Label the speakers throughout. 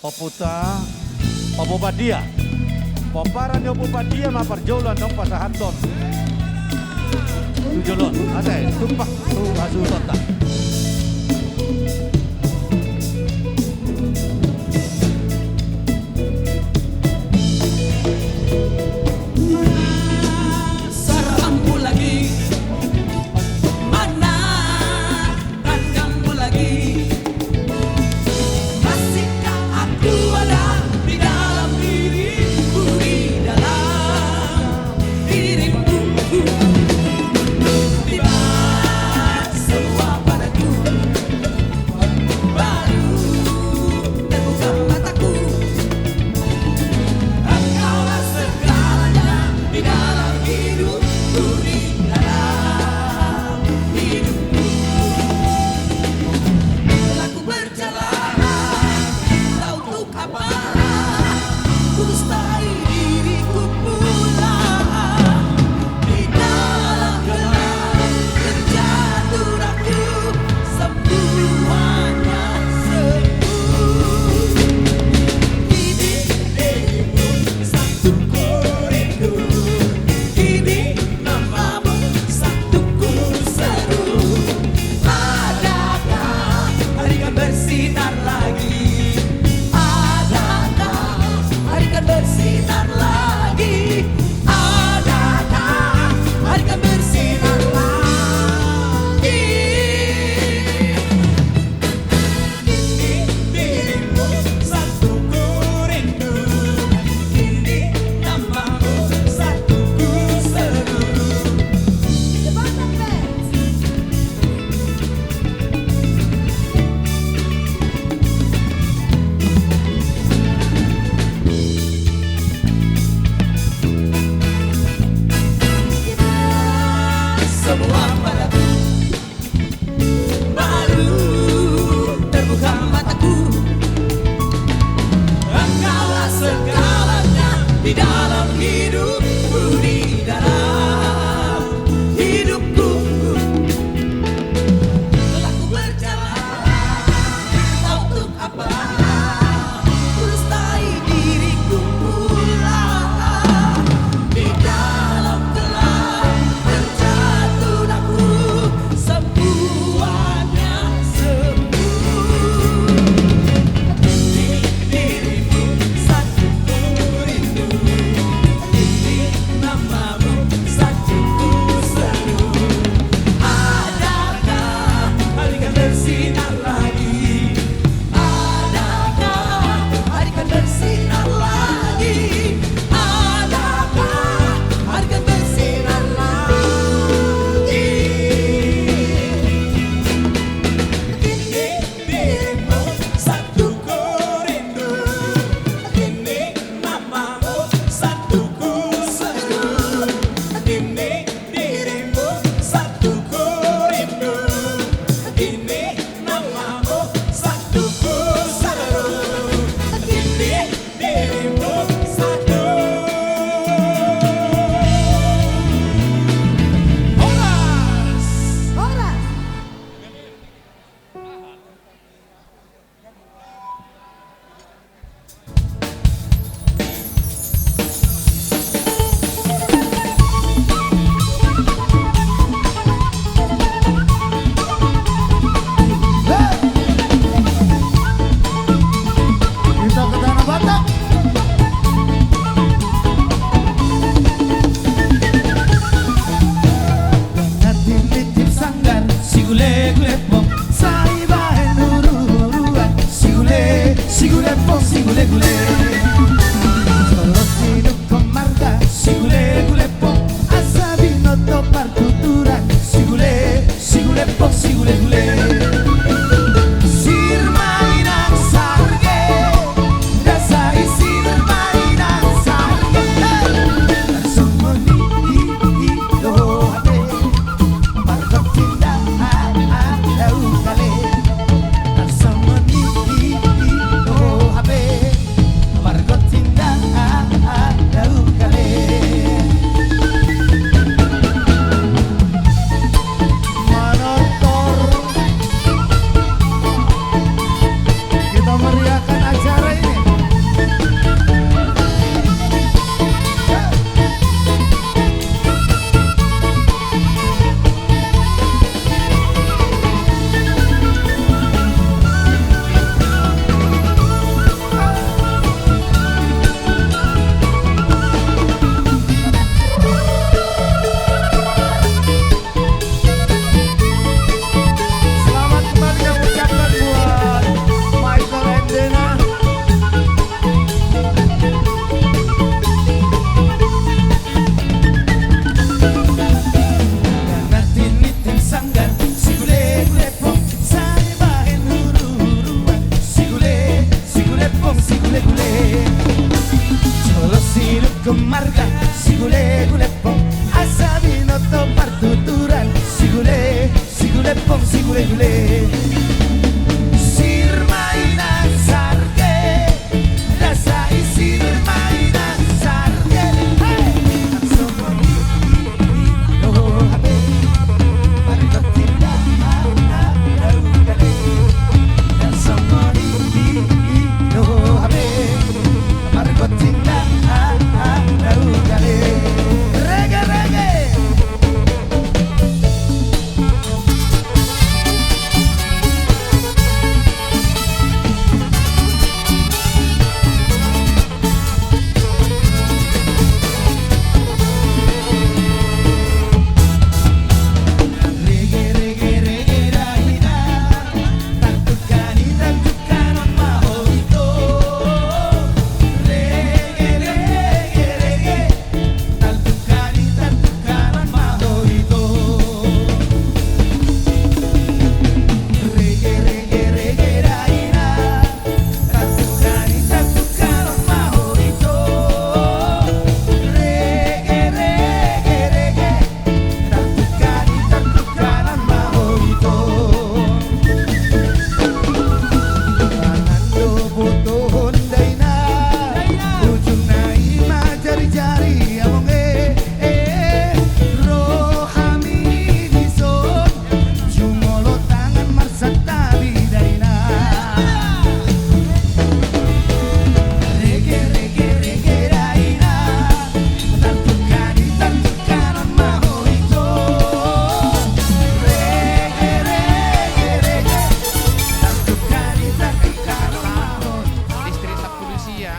Speaker 1: Oputa, Opo Badia. Poparan ni Opo Badia maparjolan ng pasahaton. Tujolon, ate, tumpak, asutot ta.
Speaker 2: lepong si gule-gule. Sir mainan sarge, rasa isi mainan sarge. Oh habe, mari bertinda, dan semua ini oh habe, mari bertinda, reggae reggae.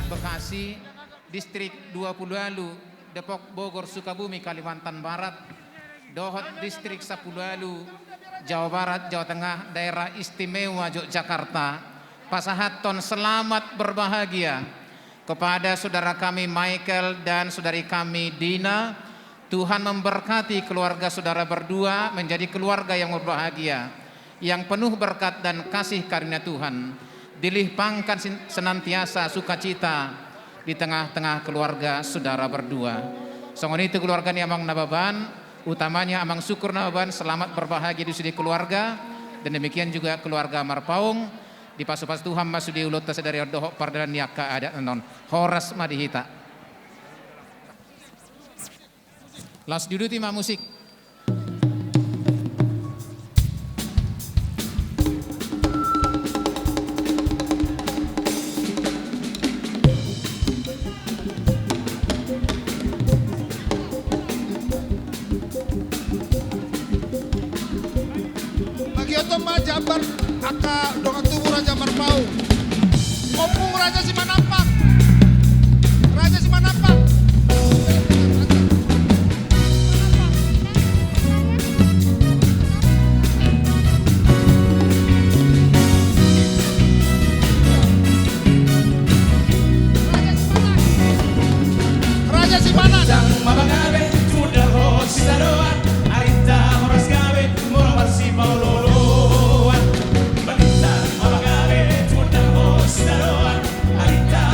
Speaker 3: Bekasi, Distrik 20 Alu, Depok, Bogor, Sukabumi, Kalimantan Barat, Dohot, Distrik 10 Alu, Jawa Barat, Jawa Tengah, Daerah Istimewa Yogyakarta. Pasahaton selamat berbahagia kepada saudara kami Michael dan saudari kami Dina. Tuhan memberkati keluarga saudara berdua menjadi keluarga yang berbahagia, yang penuh berkat dan kasih karunia Tuhan. Dilimpahkan senantiasa sukacita di tengah-tengah keluarga saudara berdua. Songon itu keluarga ni amang nababan, utamanya amang syukur nababan selamat berbahagia di sudi keluarga, dan demikian juga keluarga Marpaung di pasu-pasu Tuhan masudi ulut dari dohok pardalan yaka ada non horas madihita. Las diduti ma musik.
Speaker 4: Jabar aka dongan tubuh Raja Marpaung. Opung Raja Simanapang. Raja Simanapang. Raja Simanan. Sang mabagabe sudah hos sadoan. Aita horas gabe murah si Paulo. Balita, mabagabe, tuta, hos, daroan, alita.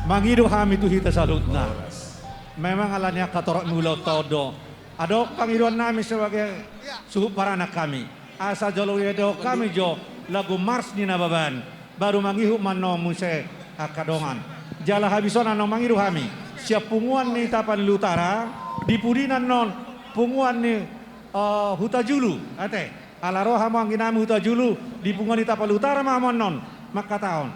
Speaker 1: Mangido kami tu hita salutna. Memang alanya katorok mulau todo. Ado pangiduan namin sebagai suhu para anak kami. Asa jolo yedo kami jo lagu mars ni nababan. Baru mangihu mano muse akadongan. Jala habisona no mangidu kami. Siap punguan ni tapan lutara. Dipudinan non punguan ni huta julu. Ate. Alaroha mo ang ginami huta julu. Dipunguan ni tapan lutara mahamon non. Maka tahun.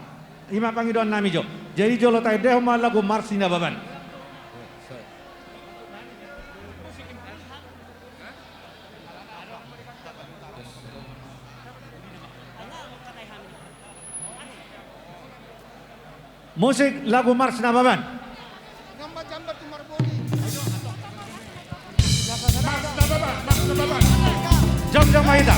Speaker 1: Ima pangiduan nami jo. Jadi jolo tayo deho lagu mars ni nababan. Musik lagu Mars Nababan. Jom Mahita.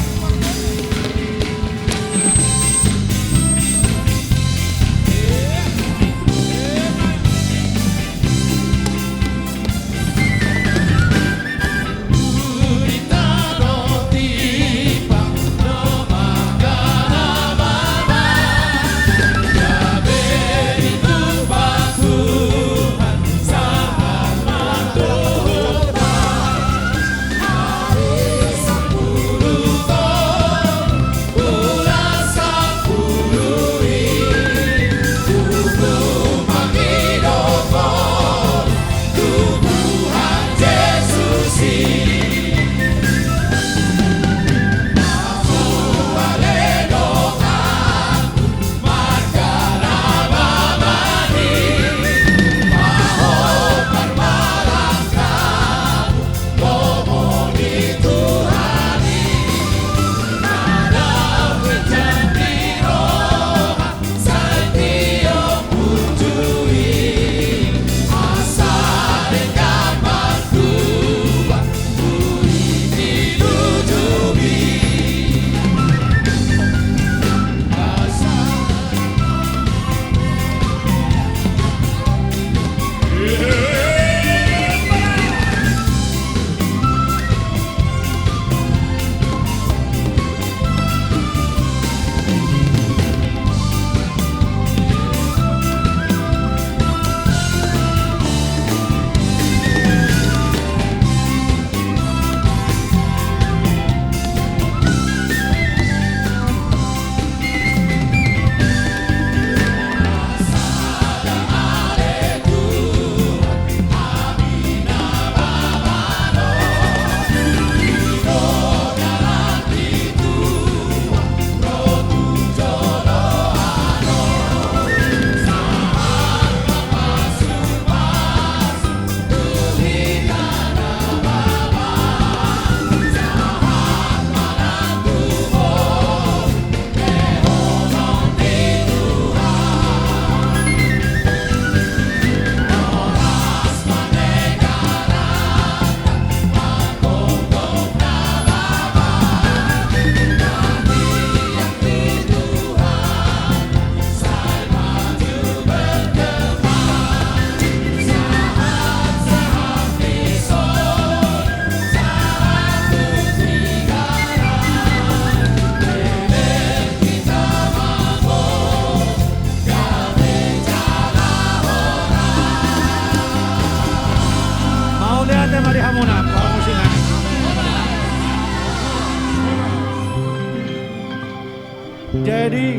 Speaker 1: Jadi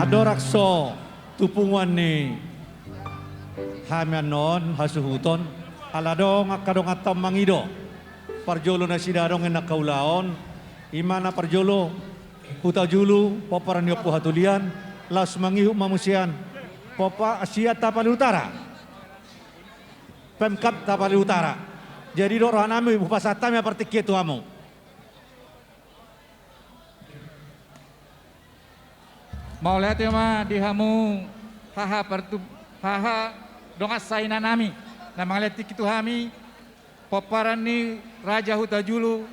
Speaker 1: adorakso tupungan ni hamianon hasuhuton aladong akadong atam mangido parjolo na sidadong na kaulaon imana parjolo hutajulu paparanyo po hatulian las mangihu mamusian papa Asia Tapali Utara Pemkap Tapali Utara jadi do rohanami upasatami apartikye tuamu
Speaker 5: mau lihat ya mah dihamu haha dongas saina nami nama ngeliat itu hami paparan ni Raja Hutajulu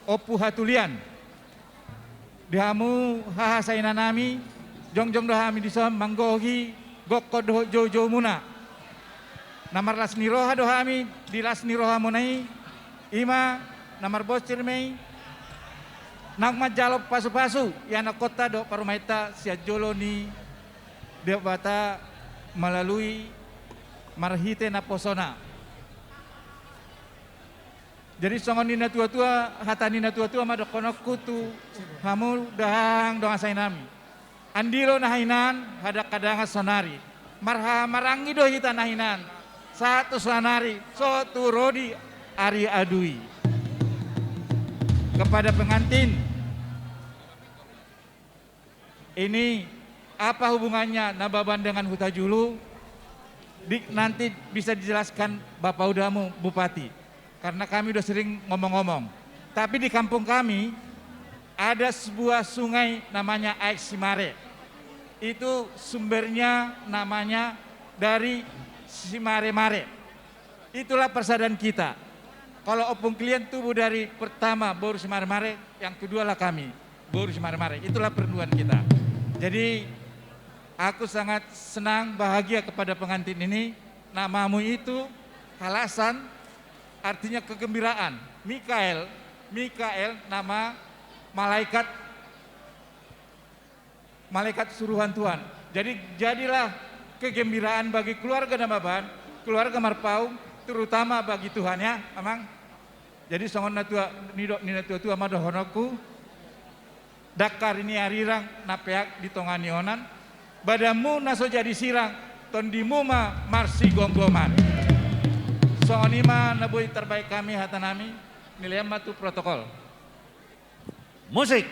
Speaker 5: opu hatulian dihamu haha saina nami jong dohami disam manggohi gokko doh jojo muna namar lasni roha dohami di lasni roha munai ima namar bosir mei Nagmat jalop pasu-pasu, yana kota do parumaita siya jolo ni dia bata melalui marhite na posona. Jadi songon nina tua-tua, hata nina tua-tua madokonok kutu, hamu dahang dong asai nami. Andilo nahinan, hadak kadanga sonari. Marha marangi do hita nahinan. Satu sonari, sotu rodi ari adui. Kepada pengantin, ini apa hubungannya Nababan dengan Hutajulu? Nanti bisa dijelaskan Bapak Udamu Bupati. Karena kami udah sering ngomong-ngomong. Tapi di kampung kami ada sebuah sungai namanya Aik Simare. Itu sumbernya namanya dari Simare-mare. Itulah persaudaraan kita. Kalau opung klien tubuh dari pertama Boru Simare-mare, yang kedua lah kami, Boru Simare-mare. Itulah perluan kita. Jadi aku sangat senang, bahagia kepada pengantin ini. Namamu itu Halasan, artinya kegembiraan. Mikael nama malaikat suruhan Tuhan. Jadi jadilah kegembiraan bagi keluarga Nababan, keluarga Marpaung, terutama bagi Tuhan ya, Amang. Jadi songon natua nina tua mado honoku dakar ini arirang napeak di tongani onan badamu naso jadi sirang tondimu ma marsi gonggoman. Songon ima nabui terbaik kami hatanami nilai matu protokol.
Speaker 1: Musik.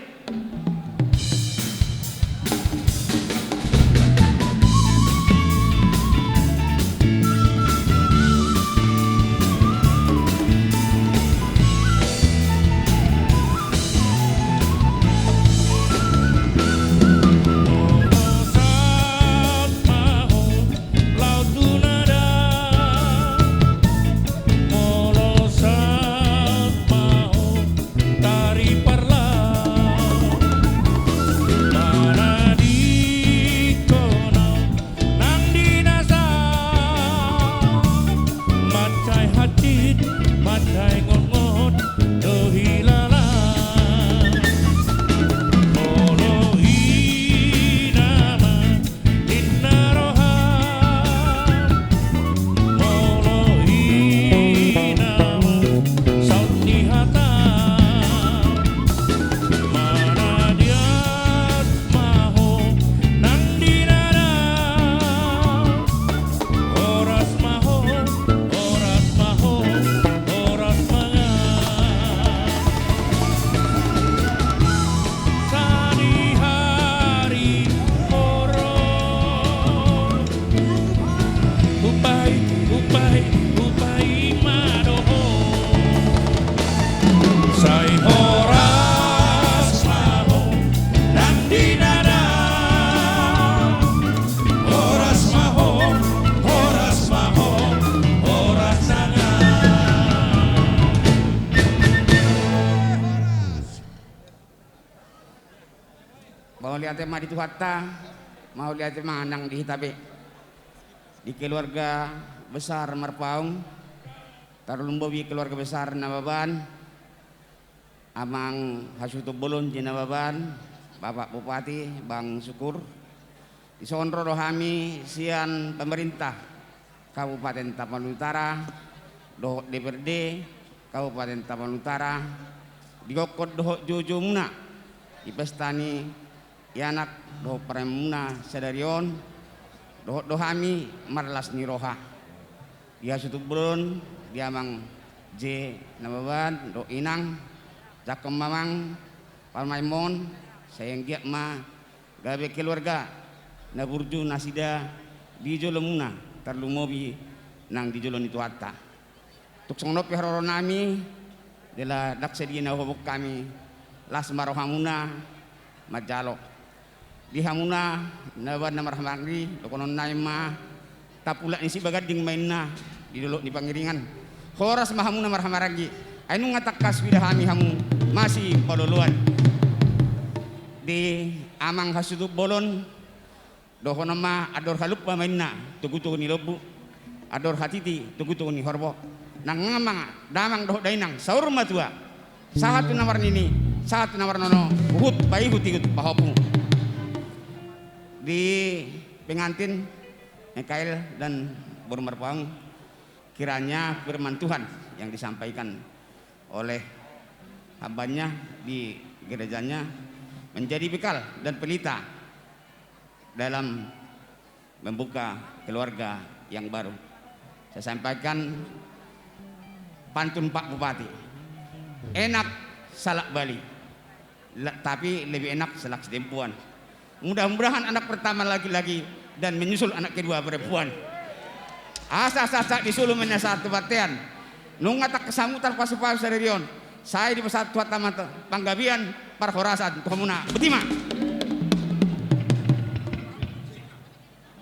Speaker 6: Mau lihat tema di Tuhatta, mau lihat tema nang di Hitabe. Di keluarga besar Marpaung, Tarulumbowi keluarga besar Nababan, Amang Hasutu Bolon di Nababan, Bapak Bupati Bang Syukur. Di Sonro Rohami sian pemerintah Kabupaten Tapanuli Utara, Dohok DPRD Kabupaten Tapanuli Utara, di Gokot Dohok Jojo Muna, di Pestani Yanak Dohok Paremuna Sedarion, Dohok Dohami Marlas Niroha, dia Sutubron, dia Mang J Nababan, Do Inang, Jakem Mamang, Palmaimon, sayang giat ma, gabe keluarga, Naburju Nasida, di Jolomuna, Tarlumobi, nang di Jolon itu Hatta. Tuk songnopi haroronami, dela daksedina hobok kami, las marohamuna, Majalok. Di hamuna naban na marhamangri lokonon naima tapula ni si bagading mainna di dulu di pangiringan horas mahamuna marhamaragi anu ngatakas widahami hamu masih paluluan di Amang Hasutu Bolon dohono ma ador halup mainna tugutu ni lobu ador hatiti tugutu ni horbo nang ngamang damang doh dainang saur matua satu nomor nini satu nomor nono uhut bayi hutikut pahopu di pengantin Mikael dan Buru Merpong, kiranya firman Tuhan yang disampaikan oleh hambanya di gerejanya menjadi bekal dan pelita dalam membuka keluarga yang baru. Saya sampaikan pantun Pak Bupati, enak salak Bali, tapi lebih enak salak sedempuan. Mudah-mudahan anak pertama laki-laki dan menyusul anak kedua perempuan. Asa-asa disuluh menyasar kebatian. Nungatak kesamutan pasupasu sererion. Saya di pesat tuat tamat panggabian parhorasan tuhmuna. Betima.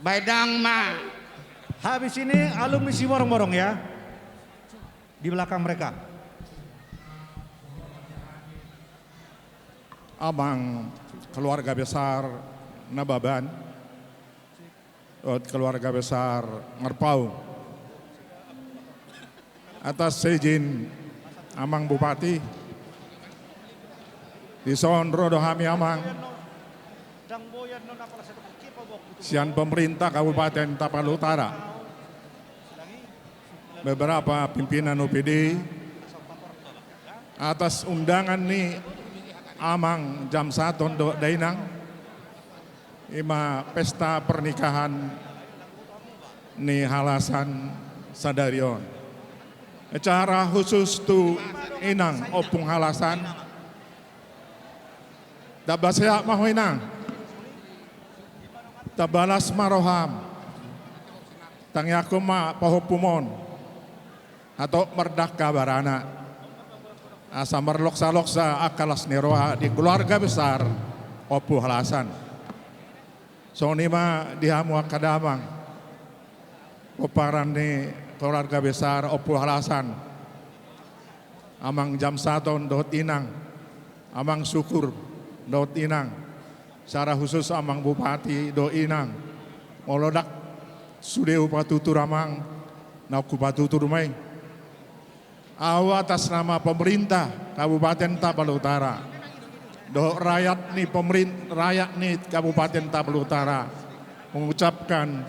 Speaker 6: Baidang ma.
Speaker 1: Habis ini alumni si borong-borong ya. Di belakang mereka.
Speaker 7: Abang keluarga besar Nababan, keluarga besar Merpau, atas izin Amang Bupati, disonro dohami Amang, sian pemerintah Kabupaten Tapal Utara, beberapa pimpinan OPD, atas undangan nih Amang jam 1 untuk Dainang, ima pesta pernikahan nih halasan sadarion. Acara khusus tu inang opung halasan. Dabasya maho inang. Tabalas maroham. Tangyakuma pahopumon. Atau merdaka barana. Asa merloksa-loksa akalas niroha di keluarga besar opu halasan. So nima dihamu akadamang oparan ni keluarga besar opu halasan. Amang jam 1 dot inang. Amang syukur dot inang. Secara khusus amang bupati do inang. Molodak sude upatutur amang na kupatutur mai. Atas nama pemerintah Kabupaten Tapal Utara, do rakyat nih Kabupaten Tapal Utara mengucapkan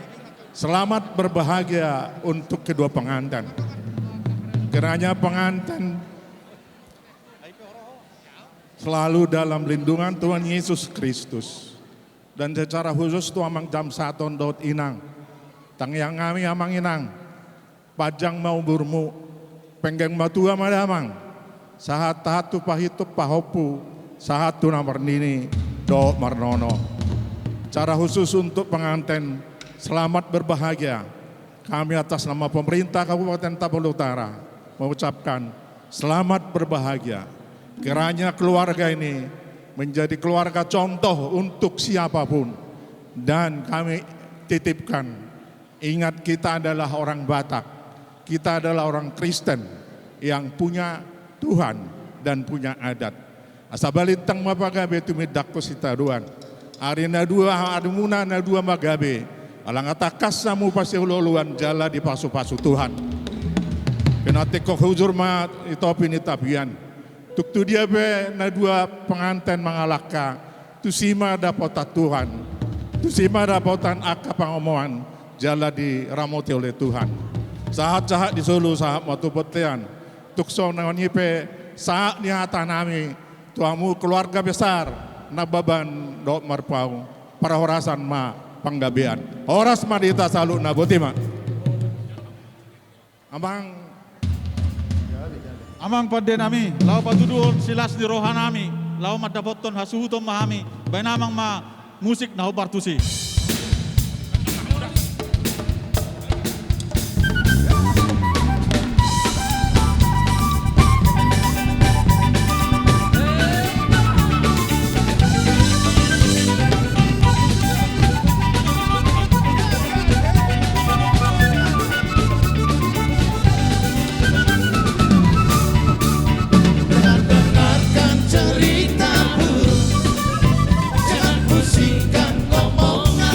Speaker 7: selamat berbahagia untuk kedua pengantin. Kiranya pengantin selalu dalam lindungan Tuhan Yesus Kristus. Dan secara khusus tu amang jam 1 dot inang, tang yang kami amang inang, pajang mau burmu. Penggeng matua madamang, sahat tahatu pahitu pahopu, sahatu nomor nini do marnono. Cara khusus untuk pengantin selamat berbahagia. Kami atas nama pemerintah Kabupaten Tapal Utara mengucapkan selamat berbahagia. Kiranya keluarga ini menjadi keluarga contoh untuk siapapun. Dan kami titipkan, ingat kita adalah orang Batak. Kita adalah orang Kristen yang punya Tuhan dan punya adat. Asa balitang mapagabe tumidak ko si taruan. Ari na dua adumuna na dua magabe. Alang atakas na mo pa si ululuan jala di pasu-pasu Tuhan. Pinati ko hujur ma ito pinitabian. Tuktu dia be na dua pengantin mangalaka. Tusima dapotan Tuhan. Tusima dapotan aka pangomongan jala di ramoti oleh Tuhan. Sahat-sahat di Solo, sahat matuputian. Tukso na ngipe, saat nihata nami, tuamu keluarga besar, Nababan do Merpau, para horasan ma panggabian. Horas madita salu na botima.
Speaker 5: Amang pada nami, lau patudun silas di roha nami, lau madapoton hasuhutom mahami, bayi namang ma musik na partusi.
Speaker 2: Dengarkan cerita buruk, jangan pusingkan omongan.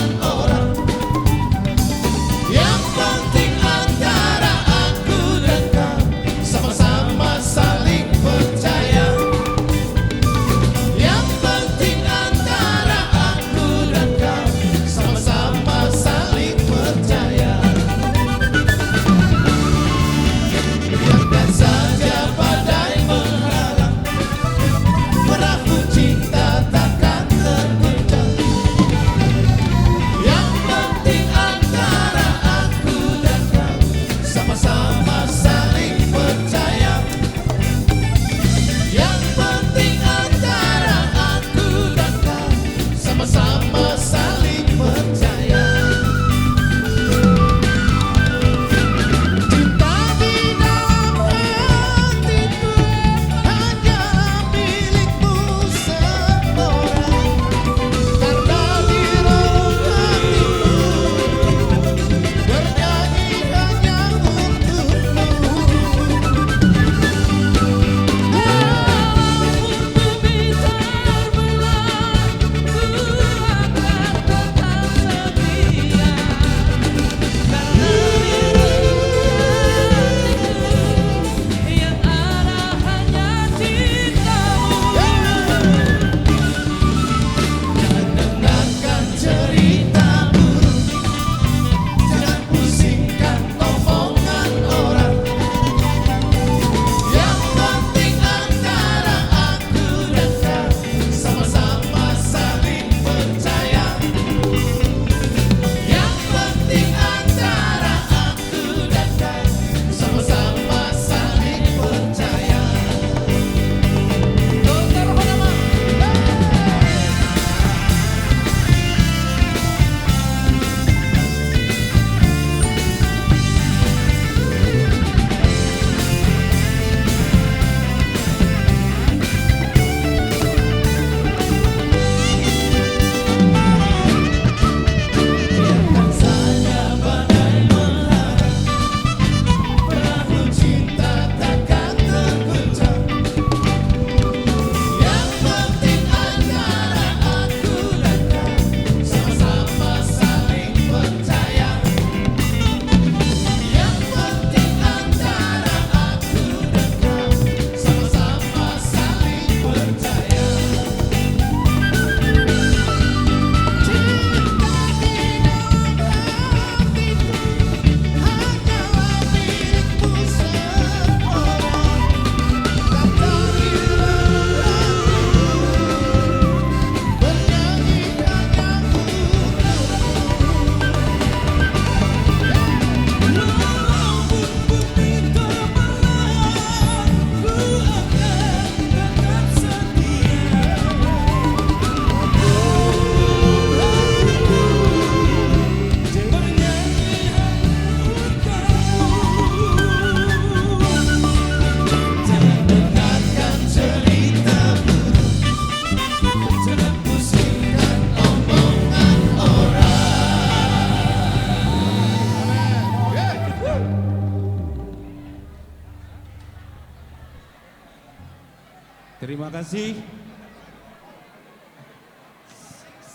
Speaker 8: Terima kasih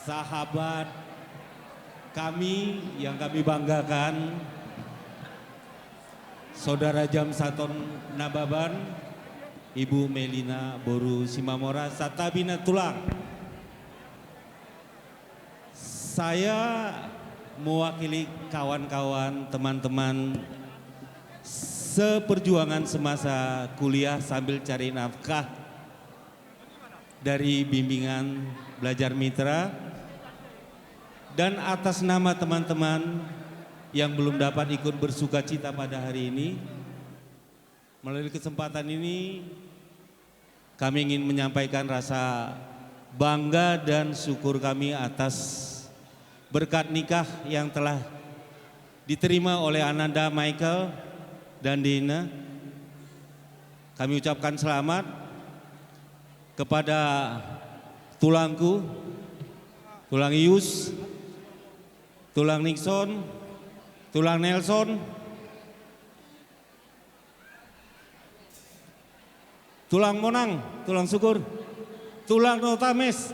Speaker 8: sahabat kami yang kami banggakan, Saudara Jamsaton Nababan, Ibu Melina Boru Simamora, Satabina Tulang. Saya mewakili kawan-kawan, teman-teman seperjuangan semasa kuliah sambil cari nafkah dari bimbingan belajar mitra, dan atas nama teman-teman yang belum dapat ikut bersuka cita pada hari ini, melalui kesempatan ini kami ingin menyampaikan rasa bangga dan syukur kami atas berkat nikah yang telah diterima oleh Ananda Michael dan Dina. Kami ucapkan selamat kepada tulangku, tulang Ius, tulang Nixon, tulang Nelson, tulang Monang, tulang Syukur, tulang Notames,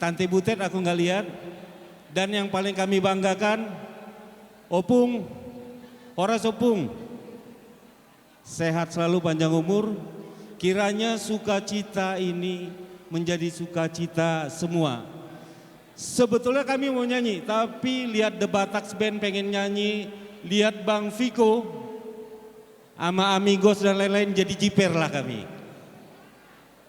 Speaker 8: Tante Butet aku nggak lihat, dan yang paling kami banggakan Opung, Horas Opung, sehat selalu, panjang umur, kiranya sukacita ini menjadi sukacita semua. Sebetulnya kami mau nyanyi, tapi lihat The Bataks Band pengen nyanyi, lihat Bang Viko sama Amigos dan lain-lain, jadi jiper lah kami.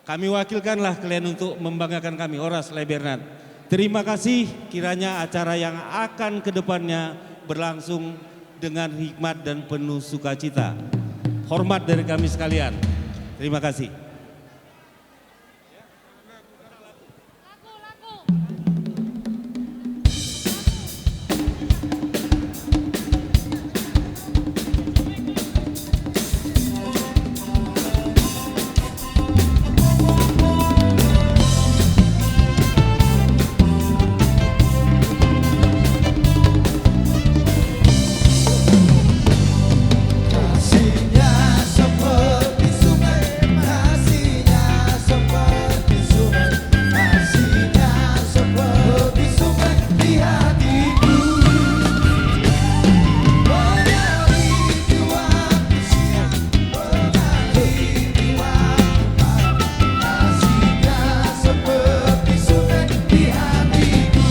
Speaker 8: Kami wakilkanlah kalian untuk membanggakan kami, Horas Lebernat. Terima kasih, kiranya acara yang akan kedepannya berlangsung dengan hikmat dan penuh sukacita. Hormat dari kami sekalian. Terima kasih.
Speaker 2: Kasihnya seperti sungai, kasihnya seperti sungai, kasihnya seperti sungai di hatiku. Mengalir di waktu siang, mengalir di waktu malam, kasihnya seperti sungai di hatiku.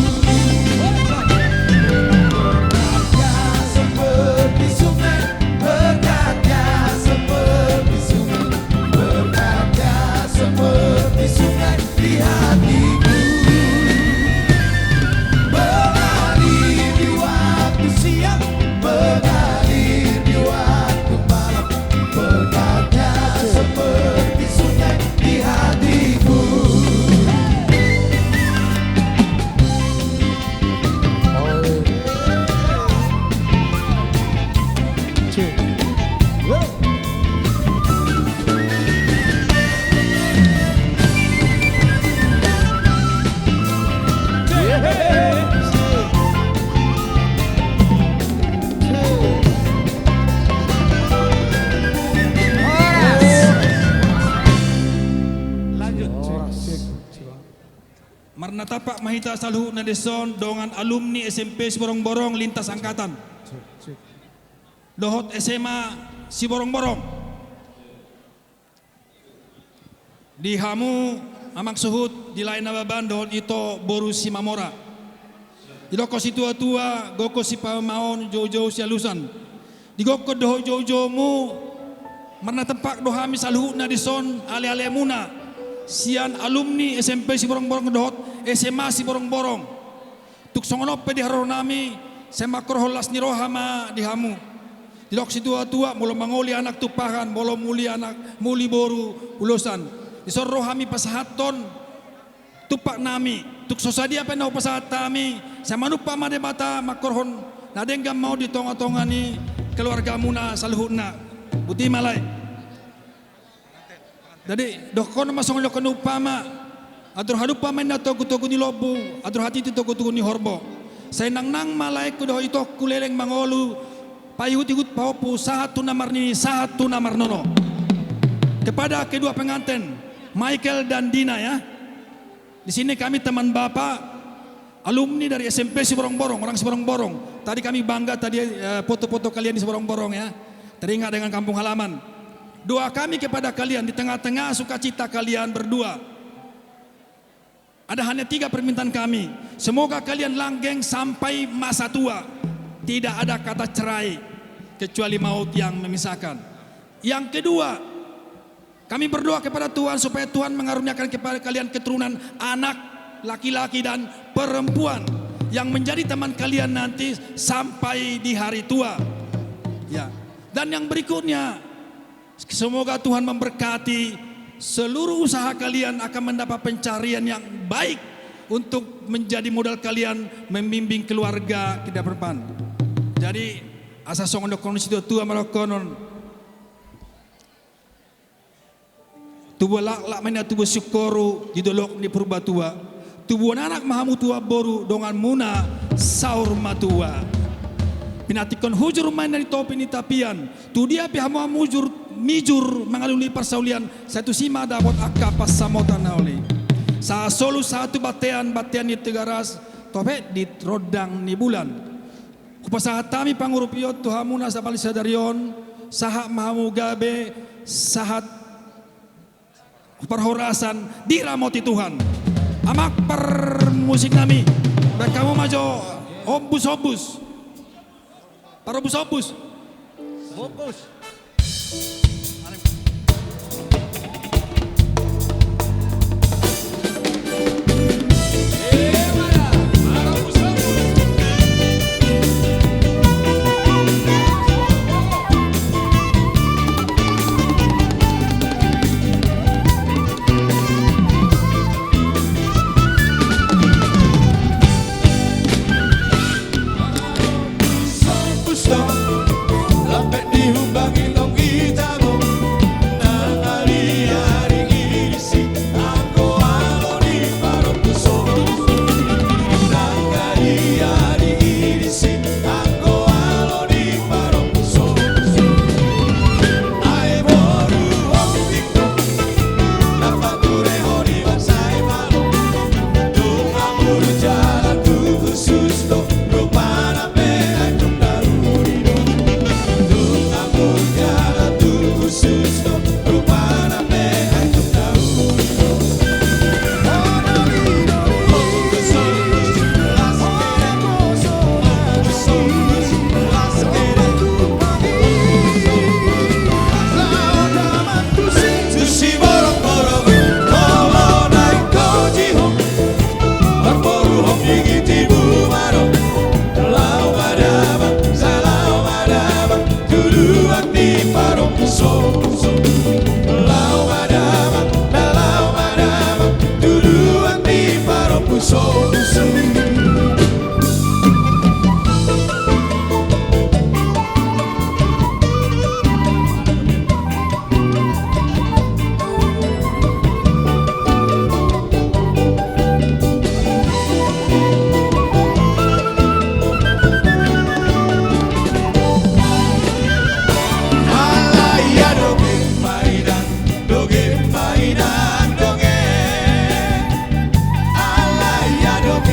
Speaker 2: Seperti sungai, berkatnya seperti sungai, berkatnya seperti sungai di hatiku. Mengalir di waktu siang, mengalir di waktu malam, berkatnya seperti sungai di hatiku.
Speaker 4: Marna tapak mahita salhu na deson dongan alumni SMP Siborong-Borong lintas angkatan. Dohot SMA Siborong-Borong. Di hamu amak suhut di lain nababan dohot ito Boru Simamora. Di doko si tua-tua goko si pamaon jauh-jauh si alusan. Di goko dohot jauh-jauh mu marna tempak dohami salhu na deson ale-ale muna. Sian alumni SMP Siborong-Borong dohot SMA Siborong-Borong. Tuk songonop di haro nami semakor holas ni rohama di hamu. Di dok si tua-tua mulo mangoli anak tupahan, mulo muli anak muli boru ulusan. Di sor rohami pasahaton tupak nami. Tuk sosadia penau pasahat kami. Sama nupa made bata makorhon nadenggam mau di tonga-tonga ni keluarga muna salhuna. Buti malai. Jadi dokon masong lokon upama atur hadupa main na togu-togu ni lobu atur hati ti togu-togu ni horbo saya nang malai ku doh itu kuleleng mangolu payut-igut paupu satu namar ni satu namar nono kepada kedua pengantin Michael dan Dina ya. Di sini kami teman Bapak, alumni dari SMP Siborong-Borong, orang Siborong-Borong. Tadi kami bangga tadi foto-foto kalian di Siborong-Borong ya. Teringat dengan kampung halaman. Doa kami kepada kalian di tengah-tengah sukacita kalian berdua. Ada hanya 3 permintaan kami. Semoga kalian langgeng sampai masa tua. Tidak ada kata cerai kecuali maut yang memisahkan. Yang kedua, kami berdoa kepada Tuhan supaya Tuhan mengaruniakan kepada kalian keturunan anak laki-laki dan perempuan yang menjadi teman kalian nanti sampai di hari tua. Ya. Dan yang berikutnya, semoga Tuhan memberkati seluruh usaha kalian akan mendapat pencarian yang baik untuk menjadi modal kalian membimbing keluarga ke depan. Jadi asa song untuk kondisi tua melokonon tubuh lak mana tubuh syukuru di dolok di purba tua tubuh anak mahamu tua boru dongan muna saur matua. Pinatikon hujur main dari topi ni tapian. Tu dia pihamu mujur mijur mengaluni persaulian satu sima dapat akapas samotan nauli. Sa solu satu batean ni tegaras topet di rodang ni bulan. Kupasahatami pangurupiot tuhamuna sa palisadarion saha mahamu gabe sahat perhorasan diramoti Tuhan. Amak per musik nami. Dan kamu majo obus-obus. Parobus-obus.
Speaker 1: Fokus.
Speaker 2: Lampet dihumbangi long gitamo nang hari-hari isi aku alo di parompuso nang hari-hari isi aku alo di parompuso ai boru hopiko napature hori wansai malo tung amur jalan tu khusus to rupana pena tung darurido tung amur jalan tu khusus to rupana pena tung darurido Sushi borong-borong kalau naik koji hong Barboru hong digiti bumarong Lau madabang, salau madabang Duluan di parong puso-puso Lau madabang, dalau madabang Duluan di parong puso-puso Alaya doge mainan, doge mainan, doge Alaya doge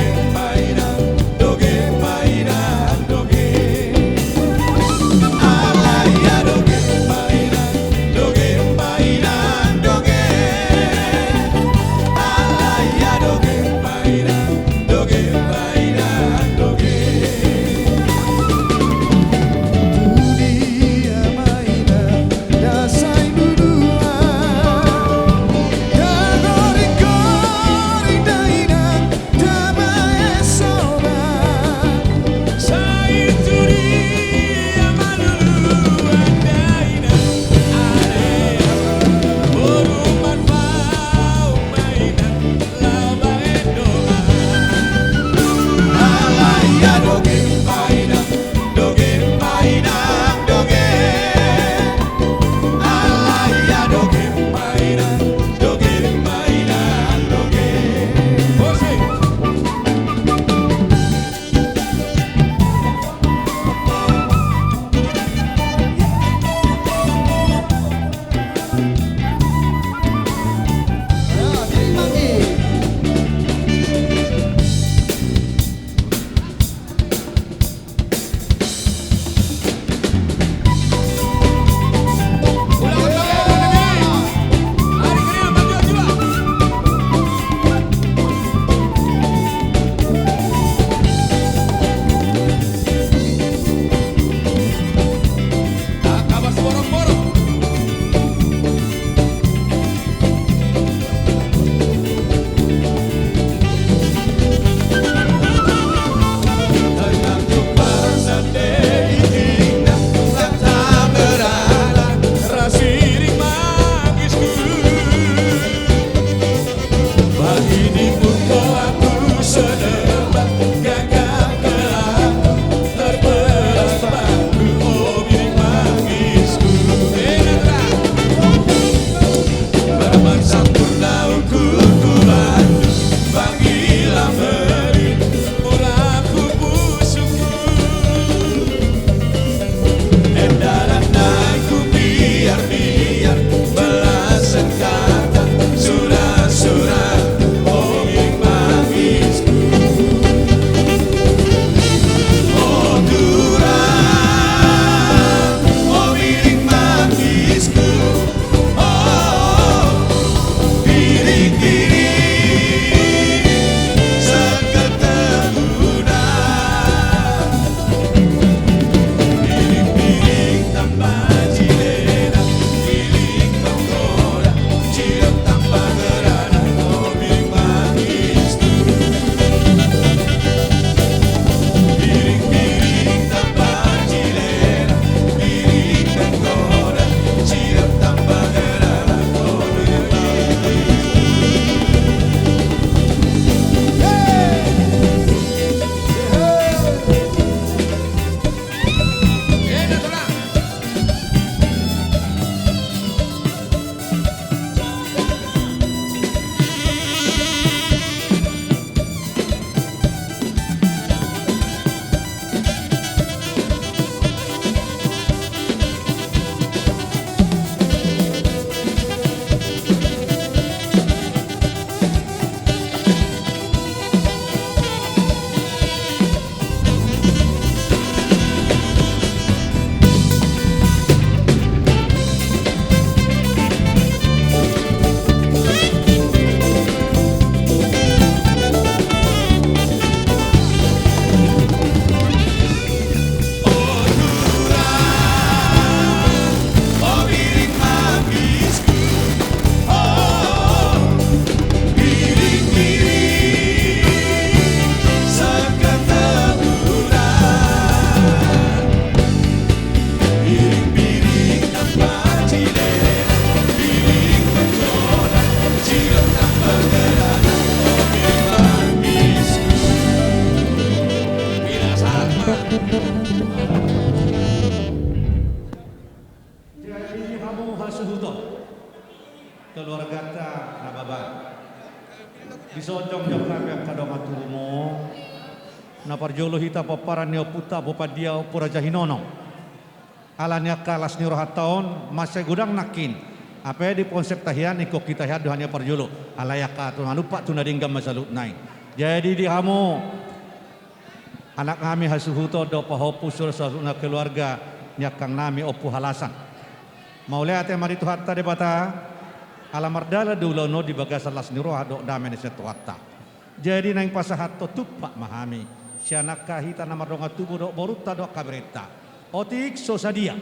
Speaker 1: Jadi kamu hasuhuto keluarga ta nababan. Disojong jong kami ang kadong atumo na parjolo hita paparan niyo puta papadia puraja hinono. Alanya kalas ni rohataon masih gudang nakin. Apa di konsep tahian iko kita hiad hanya parjolo. Alayaka tu lupa tu nadinggam masalut nain. Jadi di kamu anak kami hasuhuto do pahopu surasuna keluarga nyakang nami opu halasan. Maulay ate maritu hatta de bata alamardala dulu no di bagas las niro do damen setu hatta. Jadi nang pasahat to tupak mahami. Sianak kahita namardonga tubuh do boruta do kabreta. Otik sosadia.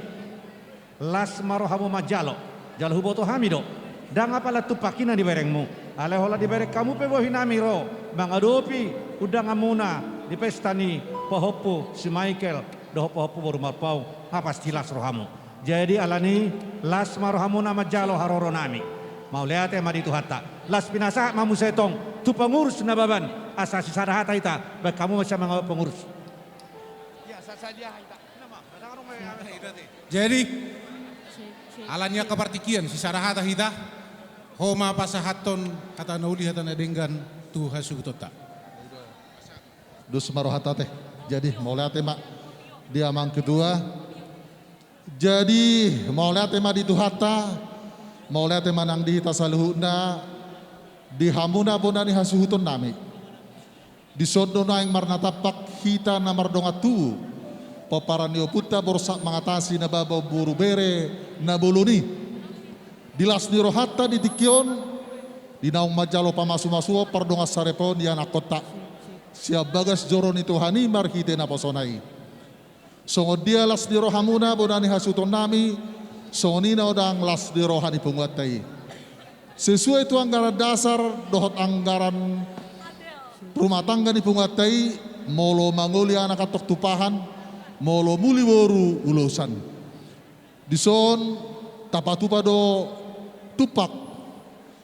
Speaker 1: Las marohamu majalo. Jalhu boto hamido. Dang apala tupakina di berengmu. Alehola di berek kamu pe bohinami ro. Bang adopi udang amuna di pesta ni pahopu si Michael do pahopu baru marpau apa stilas rohamu. Jadi alani las marohamu nama jalo haroro nami. Mau lihat ya madi hatta. Las pinasa mamu setong tu pengurus nababan asasi sadahata ita. Baik kamu macam mengawal pengurus. Ya saja ita.
Speaker 9: Jadi alanya kepartikian si sadahata ita. Homa pasahaton kata nauli hata nadenggan tu hasugutota.
Speaker 2: Dus marohata teh. Jadi mau lihat mak dia mang kedua. Jadi mau lihat mak di tuhata, mau lihat mak nang di tasaluhuna, di hamuna bonani hasuhutun nami. Di sodona yang marna tapak hita namar donga tu, paparan puta borsak mengatasi nababa buru bere nabuluni. Di lasni rohata di tikion, di naung majalo pamasu-masuo pardonga sarepon di anak kota. Siap bagas joron itu hani marhite naposonai. Songo dia las di rohamuna bonani hasuton nami, songonina odang las di rohani penguatai. Sesuai itu anggaran dasar dohot anggaran rumah tangga di penguatai, molo mangoli anak atok tupahan, molo muli woru ulosan. Dison tapatupa do tupak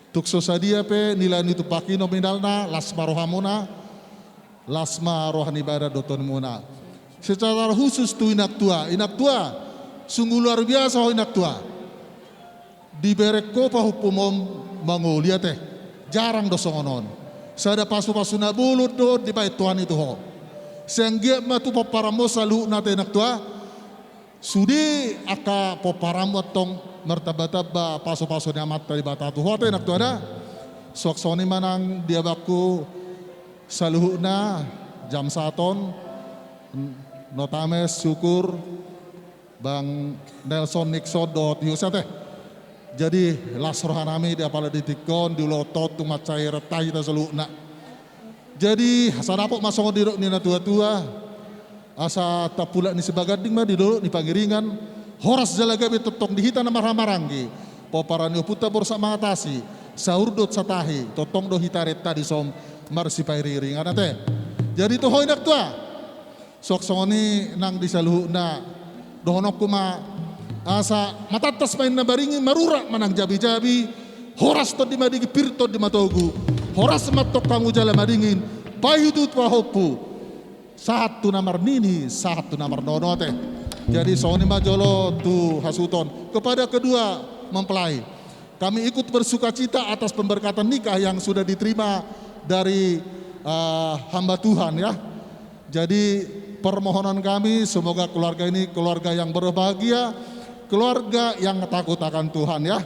Speaker 2: tukso sadia pe nilai ni tupaki nominalna lasma rohamuna lasma rohani ibadah doton muna. Secara khusus tu inak tua sungguh luar biasa ho inak tua. Di bereko pahupumom mangolia teh jarang dosongonon. Sada pasu-pasu na bulut do di bait tuan itu ho. Senggia matu paparamo salu nate inak tua. Sudi aka paparamo tong martaba-taba paso-paso ni amat tadi batatu ho teh inak tua da. Sok-soni manang dia baku saluhuna jam saton notames syukur Bang Nelson Nixon dot Yusa teh. Jadi las rohanami dia pala ditikon diulotot tumat cair tai ta seluna. Jadi sadapok masongo dirok nina tua-tua asa tapula ni sebagading mah di dulu ni pangiringan horas jalaga betotong dihita na marang-maranggi poparani puta borsa mangatasi saurdot satahi totong do hitareta di som marsipairiringan teh. Jadi to hoinak tua sok songoni nang disaluhuna dohonok kuma asa matatas main na baringi marura manang jabi-jabi horas to di madigi pirto di matogu horas matok kangu jala madingin payudut wahopu sahat tu namar nini sahat tu namar nono teh. Jadi songoni majolo tu hasuton kepada kedua mempelai kami ikut bersuka cita atas pemberkatan nikah yang sudah diterima dari hamba Tuhan ya. Jadi permohonan kami semoga keluarga ini keluarga yang berbahagia, keluarga yang takut akan Tuhan ya.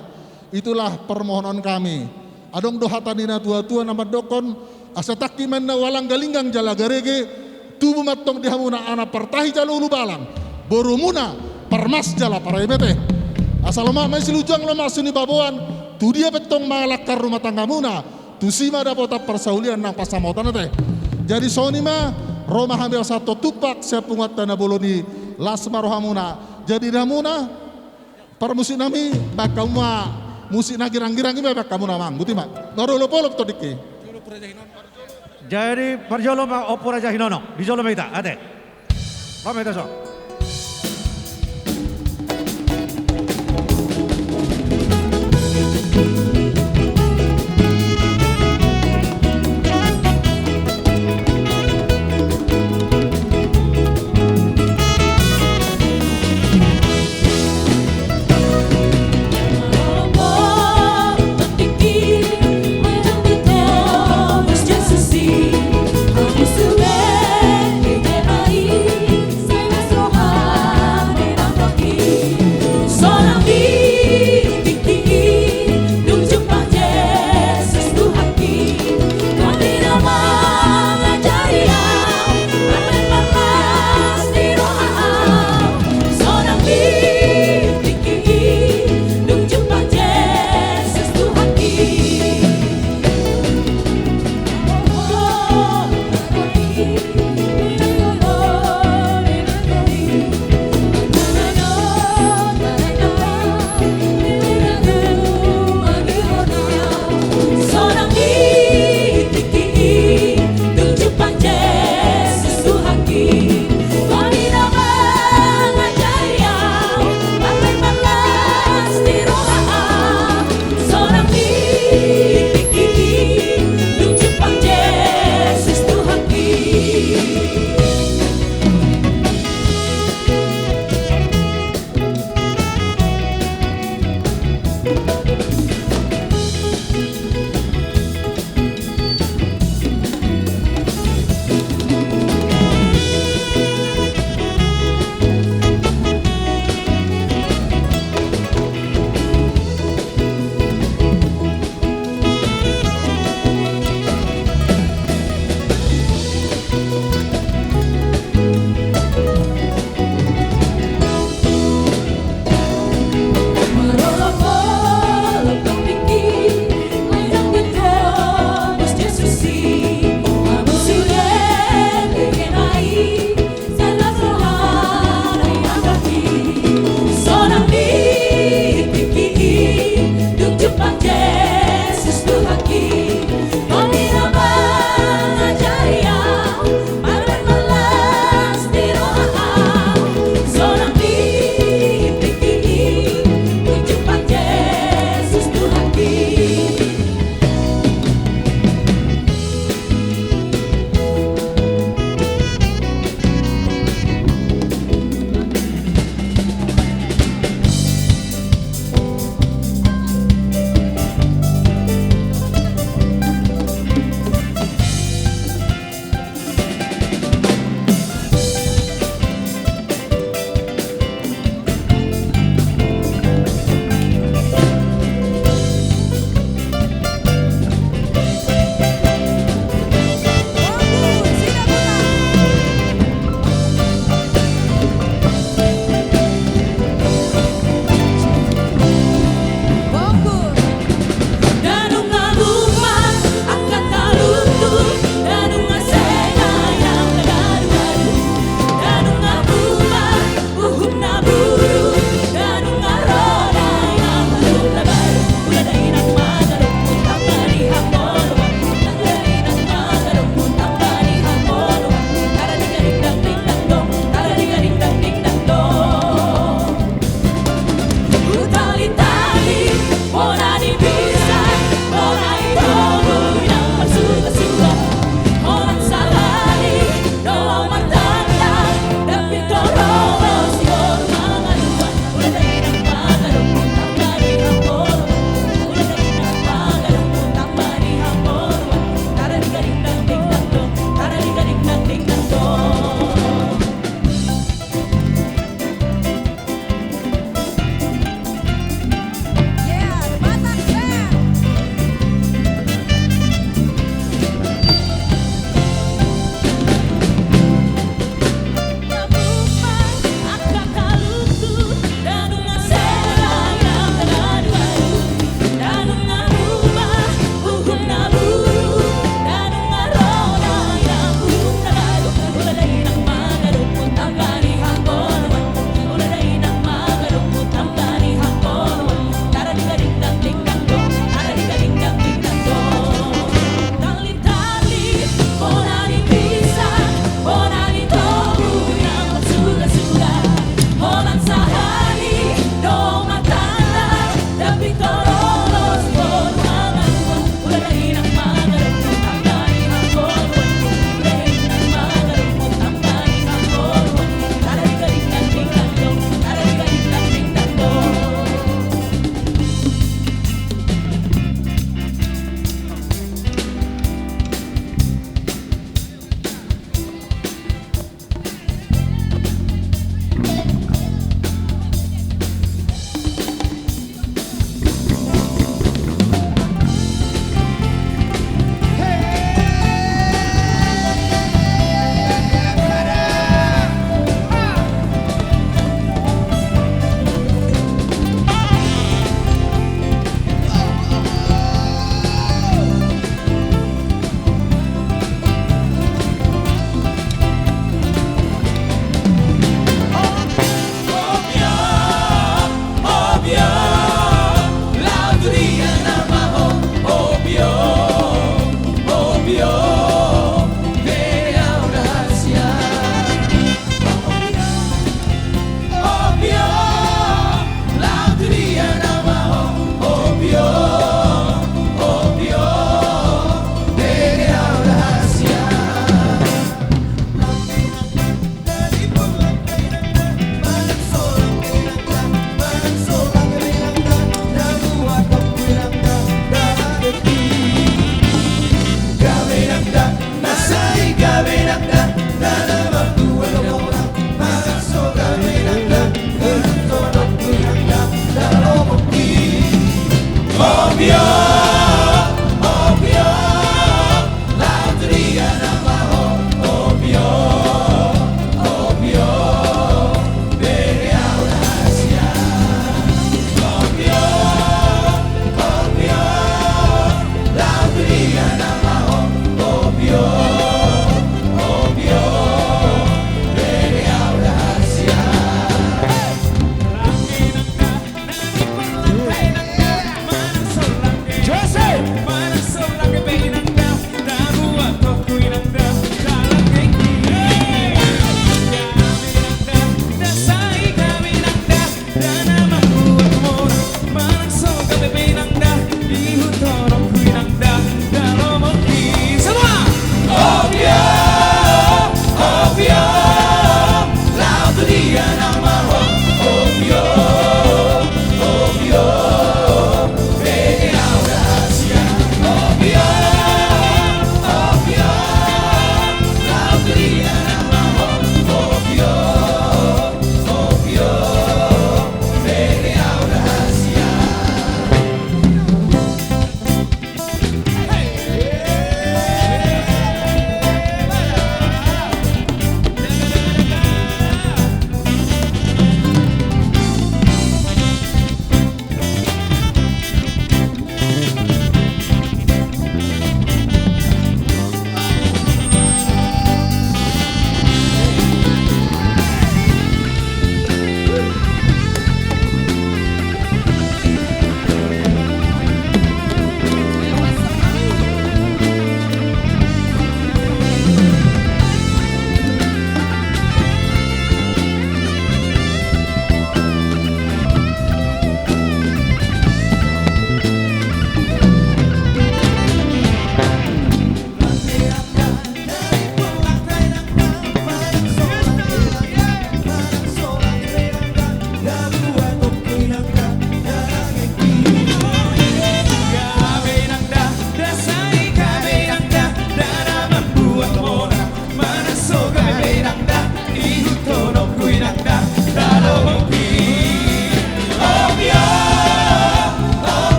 Speaker 2: Itulah permohonan kami. Adong dohatanina tua-tua nama dokon asataki manna walang galinggang jala garege tubuh matong dihamuna anak pertahi jalo ulu balang borumuna permas jala paraibete asal lama masih lujang lama suni baboan tu dia betong malakar rumah tangga muna tu sima dapota persaulian nang pasamotan teh. Jadi soni mah Roma hamil satu tupak sepungat tanah boloni lasma rohamuna. Jadi ramuna permusik nami bakal ma musik na girang-girang ini bakal kamu namang buti mak. Norolopolop to dikki.
Speaker 1: Jadi parjolo ma opo raja hinono di jolo meita ate. Rame taso.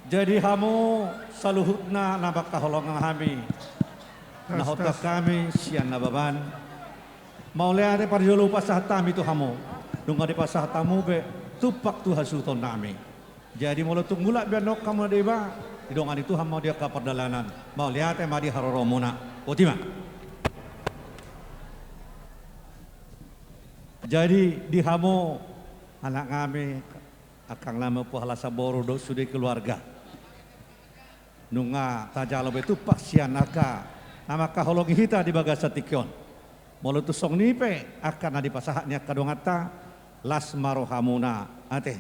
Speaker 1: Jadi hamu saluhutna nabak kaholongan kami. Nahota kami sian nababan. Mau lihat pada jolo pasah tami tu hamu. Dunga di pasah tamu be tupak tu hasuton nami. Jadi mau letung mulak biar nok kamu deba. Di dongan itu hamu dia ke perdalanan. Mau lihat madi haroromuna. Otima. Jadi di hamu anak kami akan lama pahala saboro do sudah keluarga. Nunga tajalo betu paksian aka nama kaholong hita di bagasa tikyon. Molo tu song nipe akan adi pasahnya kadongata las marohamuna ate.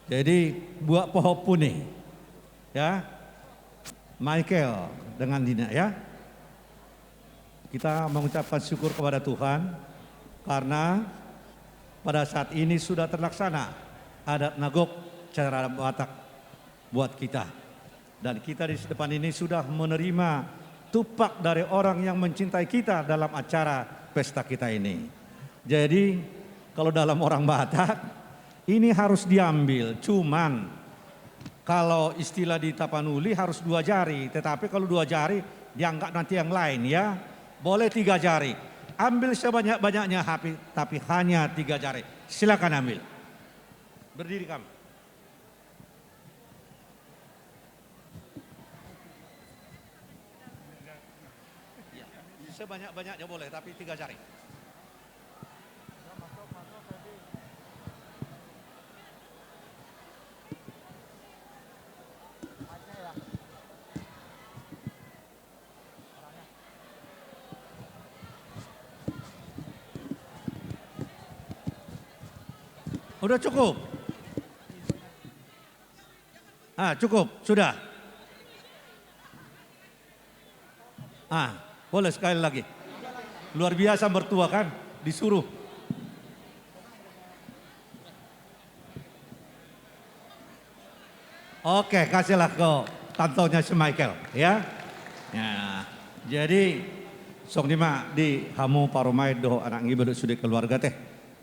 Speaker 1: Jadi buat poho puni ya Michael dengan Dina ya. Kita mengucapkan syukur kepada Tuhan karena pada saat ini sudah terlaksana adat nagok cara Batak buat kita. Dan kita di depan ini sudah menerima tupak dari orang yang mencintai kita dalam acara pesta kita ini. Jadi kalau dalam orang Batak ini harus diambil. Cuman kalau istilah di Tapanuli harus 2 jari. Tetapi kalau 2 jari dianggap nanti yang lain ya. Boleh 3 jari. Ambil sebanyak-banyaknya tapi hanya 3 jari. Silakan ambil. Berdiri kamu. Sebanyak-banyaknya boleh, tapi 3 jari. Udah cukup? Cukup, sudah. Boleh sekali lagi. Luar biasa mertua kan, disuruh. Oke, kasihlah ke tantaunya si Michael ya. Jadi sok dima di hamu paromai do anak ngibedo sudah keluarga teh.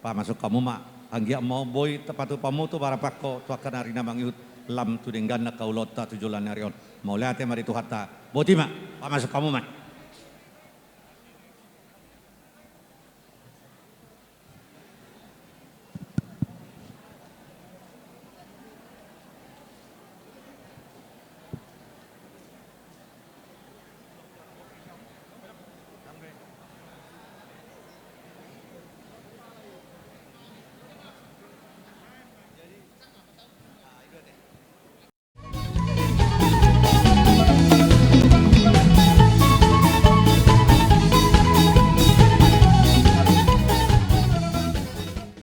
Speaker 1: Pak masuk kamu mak anggia mau boy tepatu pamu tu para pakko tu akan hari na mangiut lam tu denggan na kaulota tujulan narion. Mau lihat ya mari tu hatta. Botima, pak masuk kamu mak.